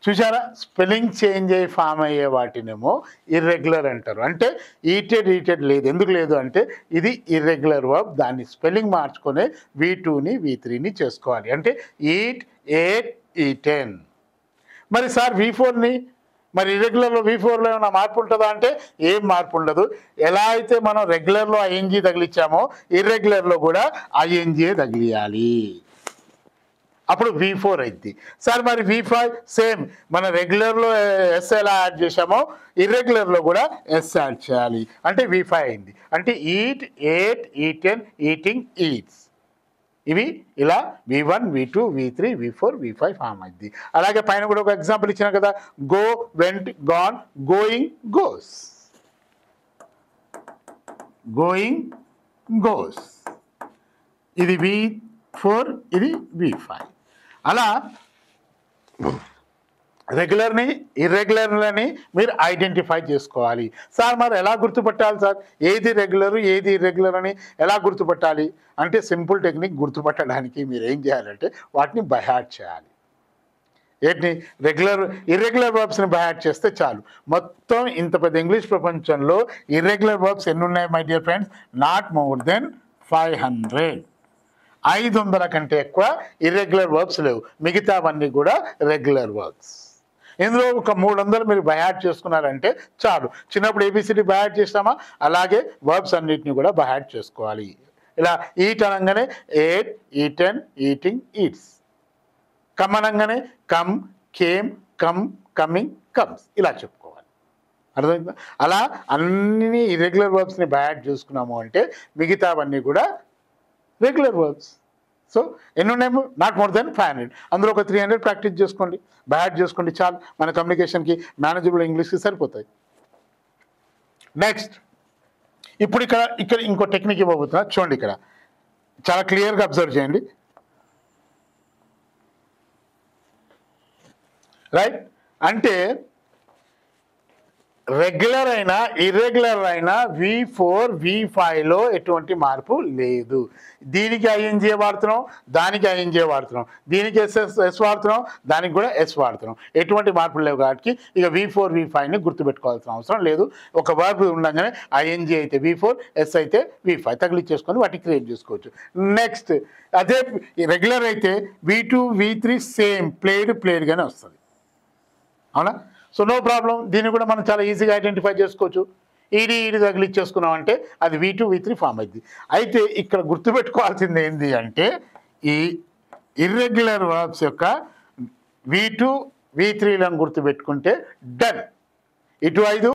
చూసారా, spelling change అయ్యి form అయ్యే వాటినేమో ఇర్రెగ్యులర్ అంటారు. అంటే ఈటెడ్ లేదు. ఎందుకు లేదు అంటే ఇది ఇర్రెగ్యులర్ వర్బ్, దాన్ని స్పెల్లింగ్ మార్చుకొని V2ని V3ని చేసుకోవాలి. అంటే ఈట్, ఏట్, ఈటెన్. మరి సార్ V4ని, మరి ఇర్రెగ్యులర్లో V4లో ఏమైనా మార్పు ఉంటుందా అంటే ఏం మార్పు ఉండదు. ఎలా అయితే మనం రెగ్యులర్లో ING తగిలించామో ఇర్రెగ్యులర్లో కూడా ING తగిలియాలి. అప్పుడు V4 అయింది. సార్ మరి V5 సేమ్, మన రెగ్యులర్లో S ఎలా యాడ్ చేసామో ఇర్రెగ్యులర్లో కూడా S యాడ్ చేయాలి. అంటే V5 అయింది. అంటే eat, ate, eaten, eating, eats. ఇవి ఇలా V1, V2, V3, V4, V5 form అయింది. అలాగే పైన కూడా ఒక ఎగ్జాంపుల్ ఇచ్చిన కదా, go, vent, gone, going, goes. Going, goes. ఇది V4, ఇది V5. అలా రెగ్యులర్ని ఇర్రెగ్యులర్లని మీరు ఐడెంటిఫై చేసుకోవాలి. సార్ మరి ఎలా గుర్తుపట్టాలి సార్, ఏది రెగ్యులర్ ఏది ఇర్రెగ్యులర్ అని ఎలా గుర్తుపట్టాలి అంటే సింపుల్ టెక్నిక్. గుర్తుపట్టడానికి మీరు ఏం చేయాలంటే వాటిని బై హార్ట్ చేయాలి. ఏంటిని, ఇర్రెగ్యులర్ వర్బ్స్ని బై హార్ట్ చేస్తే చాలు. మొత్తం ఇంత పెద్ద ఇంగ్లీష్ ప్రపంచంలో ఇర్రెగ్యులర్ వర్బ్స్ ఎన్ని ఉన్నాయి my dear friends? Not more than 500. 500 కంటే ఎక్కువ ఇర్రెగ్యులర్ వర్బ్స్ లేవు. మిగతావన్నీ కూడా రెగ్యులర్ వర్బ్స్. ఇందులో ఒక 300 మీరు బై హార్ట్ చేసుకున్నారంటే చాలు. చిన్నప్పుడు ABCD బై హార్ట్ చేస్తామా, అలాగే వర్బ్స్ అన్నిటిని కూడా బై హార్ట్ చేసుకోవాలి. ఇలా ఈట్ అనగానే ate, eaten, eating, eats. Come అనగానే come, came, come, coming, comes. ఇలా చెప్పుకోవాలి. అర్థమైందా? అలా అన్ని ఇర్రెగ్యులర్ వర్బ్స్ని బై హార్ట్ చేసుకున్నాము అంటే మిగతావన్నీ కూడా రెగ్యులర్ వర్బ్స్. సో ఎన్ని ఉన్నాయేమో? Not more than 500. అందులో ఒక 300 ప్రాక్టీస్ చేసుకోండి, బై హార్ట్ చేసుకోండి, చాలు. మన కమ్యూనికేషన్కి, మేనేజబుల్ ఇంగ్లీష్కి సరిపోతాయి. నెక్స్ట్, ఇప్పుడు ఇక్కడ ఇంకో టెక్నిక్ ఇవ్వబోతున్నా, చూడండి. ఇక్కడ చాలా క్లియర్గా అబ్జర్వ్ చేయండి. రైట్, అంటే రెగ్యులర్ అయినా ఇర్రెగ్యులర్ అయినా V4, V5లో ఎటువంటి మార్పు లేదు. దీనికి ING వాడుతున్నాం, దానికి ING వాడుతున్నాం, దీనికి S వాడుతున్నాం, దానికి కూడా S వాడుతున్నాం. ఎటువంటి మార్పులు లేవు కాబట్టి ఇక V4, V5ని గుర్తుపెట్టుకోవాల్సిన అవసరం లేదు. ఒక వర్బ్ ఉండగానే ING అయితే V4, S అయితే V5 తగిలిచ్చేసుకొని వాటిని క్రియేట్ చేసుకోవచ్చు. నెక్స్ట్, అదే రెగ్యులర్ అయితే V2, V3 సేమ్ ప్లేడ్గానే వస్తుంది. అవునా? So no problem. దీన్ని కూడా మనం చాలా ఈజీగా ఐడెంటిఫై చేసుకోవచ్చు. ఈడి తగిలిచ్చేసుకున్నాం అంటే అది V2, V3 ఫామ్ అయింది. అయితే ఇక్కడ గుర్తుపెట్టుకోవాల్సింది ఏంటి అంటే ఈ ఇర్రెగ్యులర్ వర్బ్స్ యొక్క V2, V3లను గుర్తుపెట్టుకుంటే డన్. ఇటు 5